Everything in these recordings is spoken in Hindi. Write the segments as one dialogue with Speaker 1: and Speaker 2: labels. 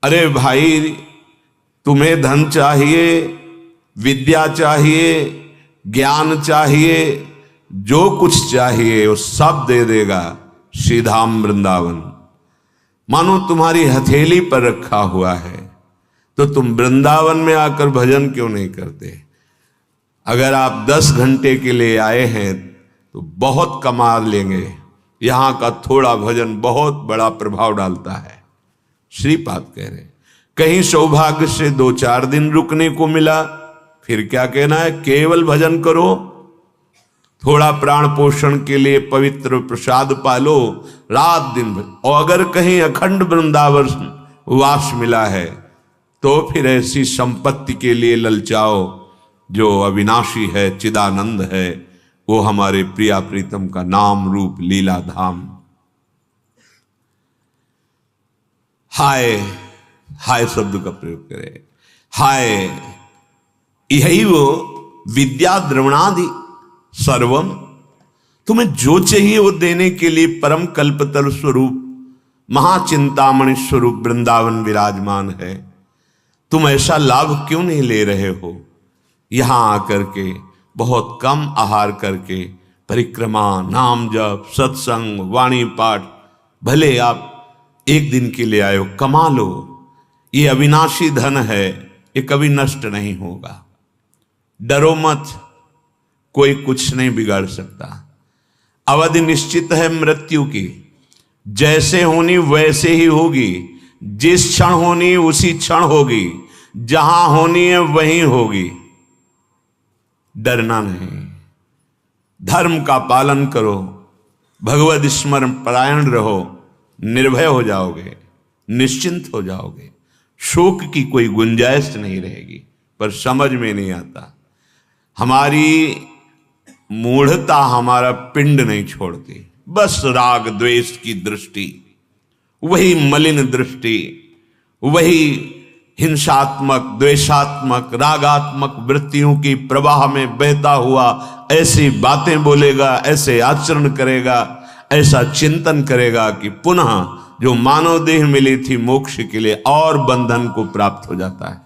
Speaker 1: अरे भाई, तुम्हें धन चाहिए, विद्या चाहिए, ज्ञान चाहिए, जो कुछ चाहिए वो सब दे देगा श्रीधाम वृंदावन। मानो तुम्हारी हथेली पर रखा हुआ है, तो तुम वृंदावन में आकर भजन क्यों नहीं करते? अगर आप 10 घंटे के लिए आए हैं तो बहुत कमा लेंगे। यहां का थोड़ा भजन बहुत बड़ा प्रभाव डालता है। श्रीपाद कह रहे, कहीं सौभाग्य से 2-4 दिन रुकने को मिला, फिर क्या कहना है, केवल भजन करो। थोड़ा प्राण पोषण के लिए पवित्र प्रसाद पालो, रात दिन। और अगर कहीं अखंड वृंदावन वास मिला है तो फिर ऐसी संपत्ति के लिए ललचाओ जो अविनाशी है, चिदानंद है, वो हमारे प्रिया प्रीतम का नाम रूप लीला धाम। हाय, हाय शब्द का प्रयोग करें। हाय, यही वो विद्या द्रवणादि सर्वम, तुम्हें जो चाहिए वो देने के लिए परम कल्पतरु स्वरूप महाचिंतामणि स्वरूप वृंदावन विराजमान है। तुम ऐसा लाभ क्यों नहीं ले रहे हो? यहां आकर के बहुत कम आहार करके परिक्रमा, नाम जप, सत्संग, वाणी पाठ, भले आप एक दिन के लिए आए हो, कमा लो। ये अविनाशी धन है, ये कभी नष्ट नहीं होगा। डरो मत, कोई कुछ नहीं बिगाड़ सकता। अवधि निश्चित है मृत्यु की, जैसे होनी वैसे ही होगी। जिस क्षण होनी उसी क्षण होगी, जहां होनी है वहीं होगी। डरना नहीं, धर्म का पालन करो, भगवद स्मरण परायण रहो, निर्भय हो जाओगे, निश्चिंत हो जाओगे। शोक की कोई गुंजाइश नहीं रहेगी। पर समझ में नहीं आता, हमारी मूढ़ता हमारा पिंड नहीं छोड़ती। बस राग द्वेष की दृष्टि, वही मलिन दृष्टि, वही हिंसात्मक, द्वेषात्मक, रागात्मक वृत्तियों की प्रवाह में बहता हुआ ऐसी बातें बोलेगा, ऐसे आचरण करेगा, ऐसा चिंतन करेगा कि पुनः जो मानव देह मिली थी मोक्ष के लिए और बंधन को प्राप्त हो जाता है।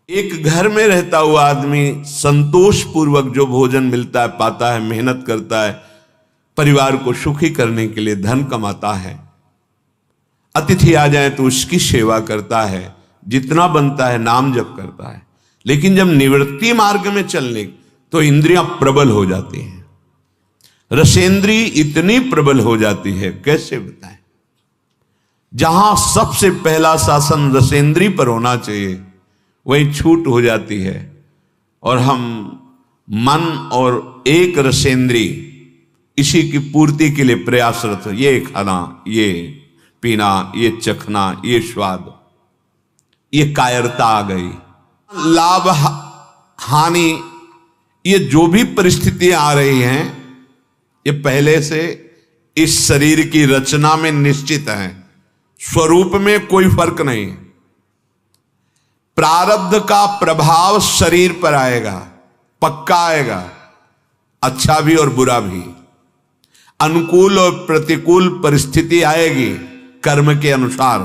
Speaker 1: एक घर में रहता हुआ आदमी संतोष पूर्वक जो भोजन मिलता है, पाता है, मेहनत करता है, परिवार को सुखी करने के लिए धन कमाता है, अतिथि आ जाए तो उसकी सेवा करता है, जितना बनता है नाम जप करता है। लेकिन जब निवृत्ति मार्ग में चलने तो इंद्रियां प्रबल हो जाती हैं, रसेंद्री इतनी प्रबल हो जाती है, कैसे बताएं। जहां सबसे पहला शासन रसेंद्री पर होना चाहिए वही छूट हो जाती है, और हम मन और एक रसेंद्री इसी की पूर्ति के लिए प्रयासरत हो। ये खाना, ये पीना, ये चखना, ये स्वाद, ये कायरता आ गई। लाभ हानि, ये जो भी परिस्थितियां आ रही हैं, ये पहले से इस शरीर की रचना में निश्चित है। स्वरूप में कोई फर्क नहीं। प्रारब्ध का प्रभाव शरीर पर आएगा, पक्का आएगा, अच्छा भी और बुरा भी। अनुकूल और प्रतिकूल परिस्थिति आएगी कर्म के अनुसार,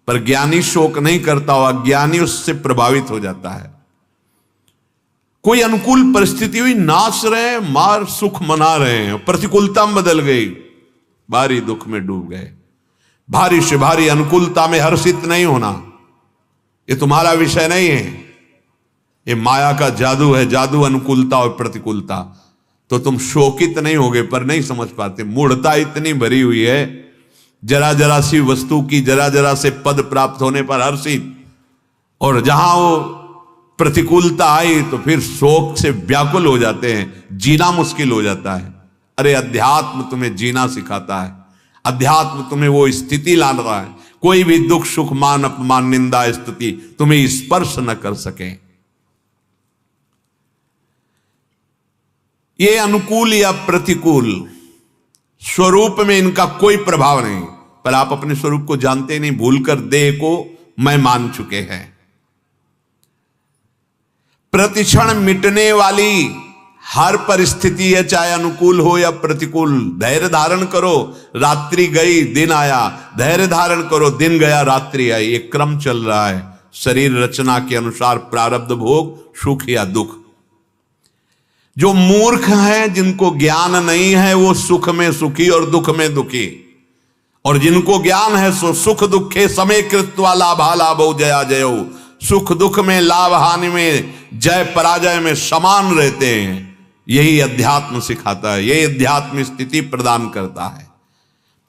Speaker 1: पर ज्ञानी शोक नहीं करता हुआ, ज्ञानी उससे प्रभावित हो जाता है। कोई अनुकूल परिस्थिति हुई, नाच रहे हैं, मार सुख मना रहे हैं, प्रतिकूलता बदल गई, भारी दुख में डूब गए। भारी से भारी अनुकूलता में हर्षित नहीं होना, ये तुम्हारा विषय नहीं है। ये माया का जादू है, जादू अनुकूलता और प्रतिकूलता। तो तुम शोकित नहीं होगे, पर नहीं समझ पाते। मूढ़ता इतनी भरी हुई है, जरा जरा सी वस्तु की जरा जरा से पद प्राप्त होने पर हर्षित, और जहां वो प्रतिकूलता आई तो फिर शोक से व्याकुल हो जाते हैं, जीना मुश्किल हो जाता है। अरे अध्यात्म तुम्हें जीना सिखाता है, अध्यात्म तुम्हें वो स्थिति ला रहा है, कोई भी दुख सुख मान अपमान निंदा स्तुति तुम्हें स्पर्श न कर सके। ये अनुकूल या प्रतिकूल स्वरूप में इनका कोई प्रभाव नहीं, पर आप अपने स्वरूप को जानते नहीं, भूलकर देह को मैं मान चुके हैं। प्रतिक्षण मिटने वाली हर परिस्थिति है, चाहे अनुकूल हो या प्रतिकूल, धैर्य धारण करो। रात्रि गई दिन आया, धैर्य धारण करो, दिन गया रात्रि आई। ये क्रम चल रहा है शरीर रचना के अनुसार, प्रारब्ध भोग, सुख या दुख। जो मूर्ख हैं, जिनको ज्ञान नहीं है, वो सुख में सुखी और दुख में दुखी, और जिनको ज्ञान है सो सुख दुखे समय कृत्वा लाभा लाभो जया जयो। सुख दुख में, लाभ हानि में, जय पराजय में समान रहते हैं। यही अध्यात्म सिखाता है, यही अध्यात्म स्थिति प्रदान करता है।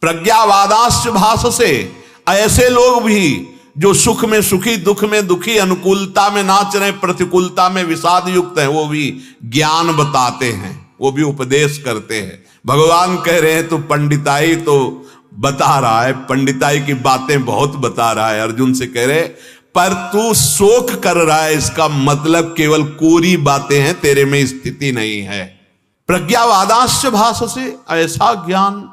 Speaker 1: प्रज्ञावादाश्च भाससे, ऐसे लोग भी जो सुख में सुखी दुख में दुखी, अनुकूलता में नाच रहे प्रतिकूलता में विषाद युक्त है, वो भी ज्ञान बताते हैं, वो भी उपदेश करते हैं। भगवान कह रहे हैं तो पंडिताई तो बता रहा है, पंडिताई की बातें बहुत बता रहा है। अर्जुन से कह रहे पर तू शोक कर रहा है, इसका मतलब केवल कोरी बातें हैं, तेरे में स्थिति नहीं है। प्रज्ञावादाश्च भाससे, ऐसा ज्ञान।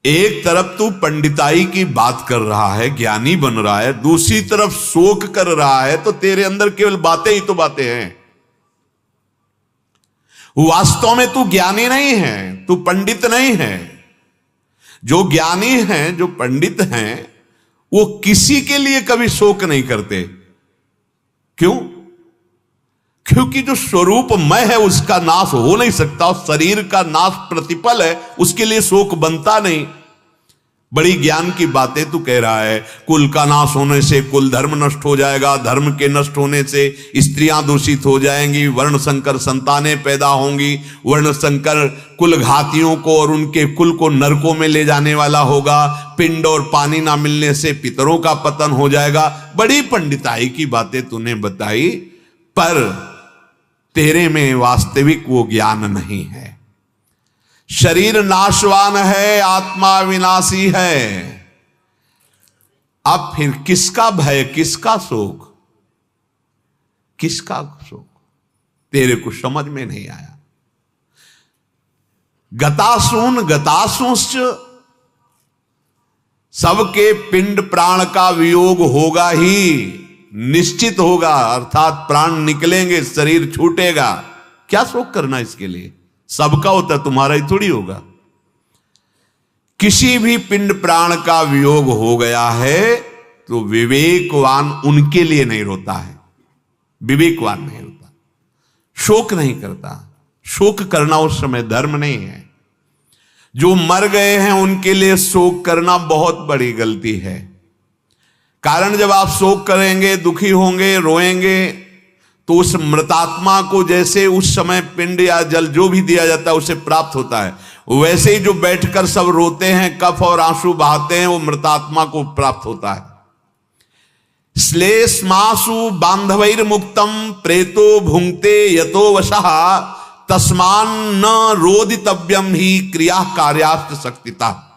Speaker 1: एक तरफ तू पंडिताई की बात कर रहा है, ज्ञानी बन रहा है, दूसरी तरफ शोक कर रहा है, तो तेरे अंदर केवल बातें ही तो बातें हैं। वास्तव में तू ज्ञानी नहीं है, तू पंडित नहीं है। जो ज्ञानी हैं, जो पंडित हैं, वो किसी के लिए कभी शोक नहीं करते। क्यों? क्योंकि जो स्वरूप मय है उसका नाश हो नहीं सकता, और शरीर का नाश प्रतिपल है, उसके लिए शोक बनता नहीं। बड़ी ज्ञान की बातें तू कह रहा है, कुल का नाश होने से कुल धर्म नष्ट हो जाएगा, धर्म के नष्ट होने से स्त्रियां दूषित हो जाएंगी, वर्ण संकर संतानें पैदा होंगी, वर्ण संकर कुल घातियों को और उनके कुल को नरकों में ले जाने वाला होगा, पिंड और पानी ना मिलने से पितरों का पतन हो जाएगा। बड़ी पंडिताई की बातें तूने बताई, पर तेरे में वास्तविक वो ज्ञान नहीं है। शरीर नाशवान है, आत्मा विनाशी है। अब फिर किसका भय, किसका शोक, किसका शोक, तेरे को समझ में नहीं आया। गतासून गतासूंश्च, सबके पिंड प्राण का वियोग होगा ही, निश्चित होगा, अर्थात प्राण निकलेंगे, शरीर छूटेगा। क्या शोक करना इसके लिए, सबका होता, तुम्हारा ही थोड़ी होगा। किसी भी पिंड प्राण का वियोग हो गया है तो विवेकवान उनके लिए नहीं रोता है, विवेकवान नहीं रोता, शोक नहीं करता। शोक करना उस समय धर्म नहीं है। जो मर गए हैं उनके लिए शोक करना बहुत बड़ी गलती है। कारण जब आप शोक करेंगे, दुखी होंगे, रोएंगे, तो उस मृतात्मा को जैसे उस समय पिंड या जल जो भी दिया जाता है उसे प्राप्त होता है, वैसे ही जो बैठकर सब रोते हैं, कफ और आंसू बहाते हैं, वो मृतात्मा को प्राप्त होता है। श्लेष्मासु बांधवैर मुक्तम प्रेतो भुंक्ते यतो वशः, तस्मान न रोदितव्यम ही क्रिया कार्यास्त शक्तिता।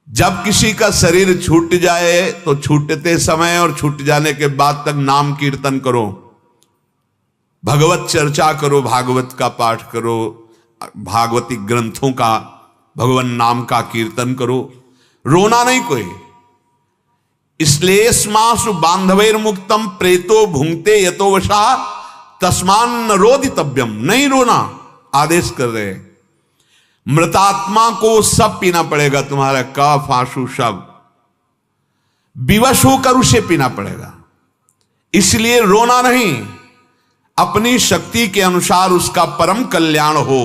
Speaker 1: जब किसी का शरीर छूट जाए तो छूटते समय और छूट जाने के बाद तक नाम कीर्तन करो, भगवत चर्चा करो, भागवत का पाठ करो, भागवती ग्रंथों का, भगवान नाम का कीर्तन करो, रोना नहीं कोई। श्लेष्मासु बांधवैर मुक्तम प्रेतो भुंक्ते यतो वशः, तस्मान न रोदितव्यम, नहीं रोना आदेश कर रहे। मृतात्मा को सब पीना पड़ेगा, तुम्हारा कफ आंसू सब विवश होकर उसे पीना पड़ेगा। इसलिए रोना नहीं, अपनी शक्ति के अनुसार उसका परम कल्याण हो,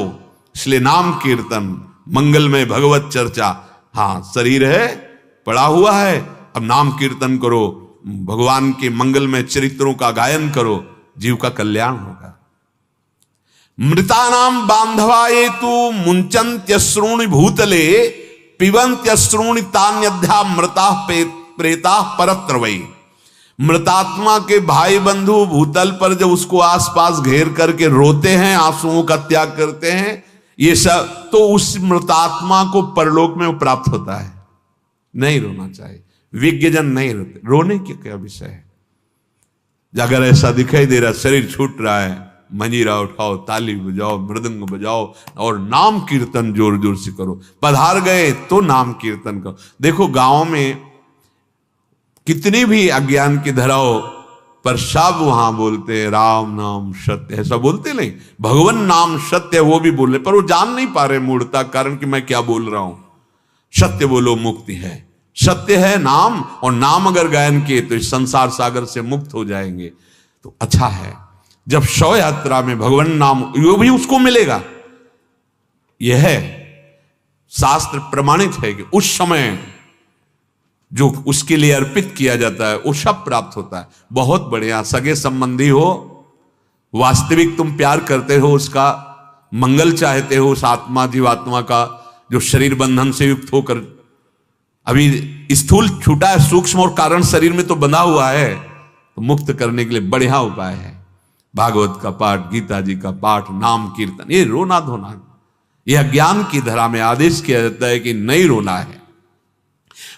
Speaker 1: इसलिए नाम कीर्तन, मंगलमय भगवत चर्चा। हाँ, शरीर है पड़ा हुआ है, अब नाम कीर्तन करो, भगवान के मंगलमय चरित्रों का गायन करो, जीव का कल्याण होगा। मृतानाम बांधवा ये तु मुंचन्त्यश्रूणि भूतले, पिबन्त्यश्रूणि तान्यद्धा मृता प्रेता परत्र वै। मृतात्मा के भाई बंधु भूतल पर जब उसको आसपास घेर करके रोते हैं, आंसुओं का त्याग करते हैं, ये सब, तो उस मृतात्मा को परलोक में प्राप्त होता है। नहीं रोना चाहिए, विज्ञजन नहीं रोते। रोने की क्या विषय है? अगर ऐसा दिखाई दे रहा, शरीर छूट रहा है, मंजीरा उठाओ, ताली बजाओ, मृदंग बजाओ और नाम कीर्तन जोर जोर से करो। पधार गए तो नाम कीर्तन करो। देखो गांव में कितनी भी अज्ञान की धरा हो, पर सब वहां बोलते हैं राम नाम सत्य, ऐसा बोलते नहीं, भगवान नाम सत्य वो भी बोल रहे, पर वो जान नहीं पा रहे मूर्ता कारण कि मैं क्या बोल रहा हूं। सत्य बोलो मुक्ति है, सत्य है नाम, और नाम अगर गायन किए तो इस संसार सागर से मुक्त हो जाएंगे। तो अच्छा है जब शव यात्रा में भगवान नाम वो भी उसको मिलेगा। यह है शास्त्र प्रमाणित है कि उस समय जो उसके लिए अर्पित किया जाता है वो सब प्राप्त होता है। बहुत बढ़िया, सगे संबंधी हो, वास्तविक तुम प्यार करते हो, उसका मंगल चाहते हो, उस आत्मा जीवात्मा का जो शरीर बंधन से युक्त होकर अभी स्थूल छूटा है, सूक्ष्म और कारण शरीर में तो बंधा हुआ है, तो मुक्त करने के लिए बढ़िया उपाय है भागवत का पाठ, गीता जी का पाठ, नाम कीर्तन। ये रोना धोना, यह ज्ञान की धरा में आदेश किया जाता है कि नहीं रोना है।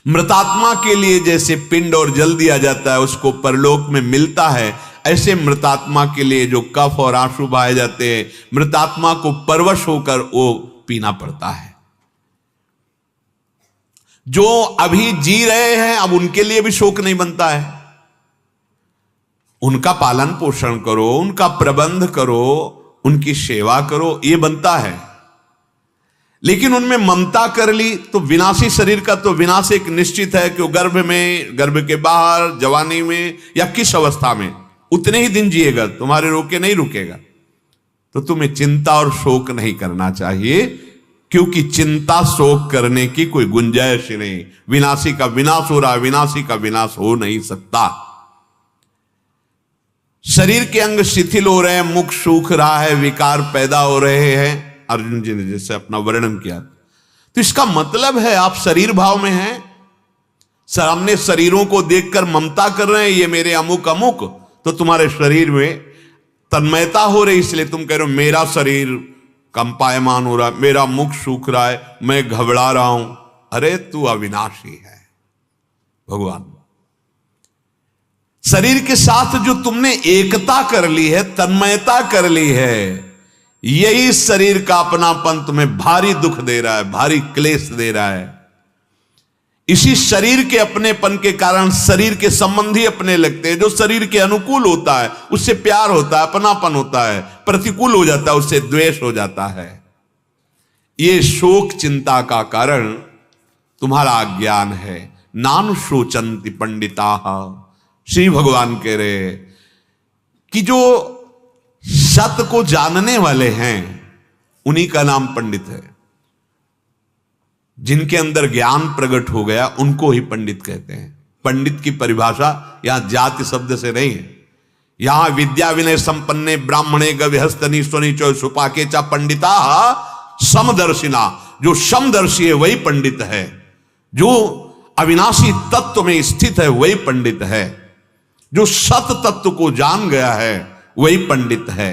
Speaker 1: मृतात्मा के लिए जैसे पिंड और जल दिया जाता है उसको परलोक में मिलता है, ऐसे मृतात्मा के लिए जो कफ और आंसू बहाए जाते हैं, मृतात्मा को परवश होकर वो पीना पड़ता है। जो अभी जी रहे हैं अब उनके लिए भी शोक नहीं बनता है। उनका पालन पोषण करो, उनका प्रबंध करो, उनकी सेवा करो, ये बनता है। लेकिन उनमें ममता कर ली तो विनाशी शरीर का तो विनाश एक निश्चित है कि वो गर्भ में, गर्भ के बाहर, जवानी में या किस अवस्था में उतने ही दिन जिएगा, तुम्हारे रोके नहीं रुकेगा। तो तुम्हें चिंता और शोक नहीं करना चाहिए, क्योंकि चिंता शोक करने की कोई गुंजाइश नहीं। विनाशी का विनाश हो रहा है, विनाशी का विनाश हो नहीं सकता। शरीर के अंग शिथिल हो रहे हैं, मुख सूख रहा है, विकार पैदा हो रहे हैं, अर्जुन जी ने जैसे अपना वर्णन किया। तो इसका मतलब है आप शरीर भाव में हैं, सामने शरीरों को देखकर ममता कर रहे हैं, ये मेरे अमुक अमुक, तो तुम्हारे शरीर में तन्मयता हो रही, इसलिए तुम कह रहे हो मेरा शरीर कंपायमान हो रहा है, मेरा मुख सूख रहा है, मैं घबरा रहा हूं। अरे तू अविनाशी है भगवान। शरीर के साथ जो तुमने एकता कर ली है, तन्मयता कर ली है, यही शरीर का अपनापन तुम्हें भारी दुख दे रहा है, भारी क्लेश दे रहा है। इसी शरीर के अपनेपन के कारण शरीर के संबंधी अपने लगते हैं। जो शरीर के अनुकूल होता है उससे प्यार होता है, अपनापन होता है, प्रतिकूल हो जाता है उससे द्वेष हो जाता है। ये शोक चिंता का कारण तुम्हारा अज्ञान है। नानु शोचंति पंडिताः, श्री भगवान कह रहे कि जो सत्य को जानने वाले हैं उन्हीं का नाम पंडित है। जिनके अंदर ज्ञान प्रकट हो गया उनको ही पंडित कहते हैं। पंडित की परिभाषा यहां जाति शब्द से नहीं है, यहां विद्या विनय संपन्ने ब्राह्मणे गव्यहस्तनी स्वनिचो सुपाके चा पंडिता समदर्शिना। जो समदर्शी है वही पंडित है, जो अविनाशी तत्व में स्थित है वही पंडित है, जो सत तत्व को जान गया है वही पंडित है।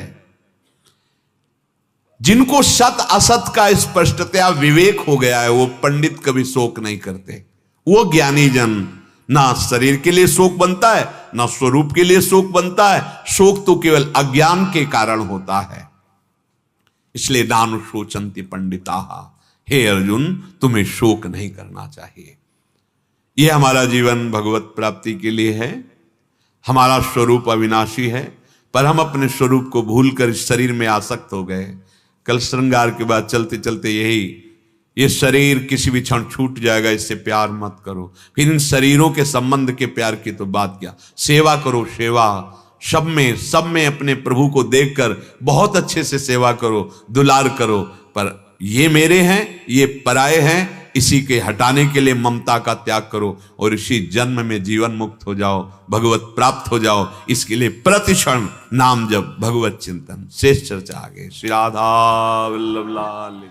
Speaker 1: जिनको सत असत का स्पष्टतया विवेक हो गया है वो पंडित कभी शोक नहीं करते। वो ज्ञानी जन ना शरीर के लिए शोक बनता है ना स्वरूप के लिए शोक बनता है। शोक तो केवल अज्ञान के कारण होता है। इसलिए नानु शोचंति पंडिताः, हे अर्जुन तुम्हें शोक नहीं करना चाहिए। यह हमारा जीवन भगवत प्राप्ति के लिए है। हमारा स्वरूप अविनाशी है, पर हम अपने स्वरूप को भूलकर इस शरीर में आसक्त हो गए। कल श्रृंगार के बाद चलते चलते यही, ये शरीर किसी भी क्षण छूट जाएगा, इससे प्यार मत करो। फिर इन शरीरों के संबंध के प्यार की तो बात क्या, सेवा करो। सेवा सब में अपने प्रभु को देखकर बहुत अच्छे से सेवा करो, दुलार करो। पर ये मेरे हैं, ये पराये हैं, इसी के हटाने के लिए ममता का त्याग करो और इसी जन्म में जीवन मुक्त हो जाओ, भगवत प्राप्त हो जाओ। इसके लिए प्रतिक्षण नाम जप, भगवत चिंतन। शेष चर्चा आगे। श्री राधा वल्लभ लाल।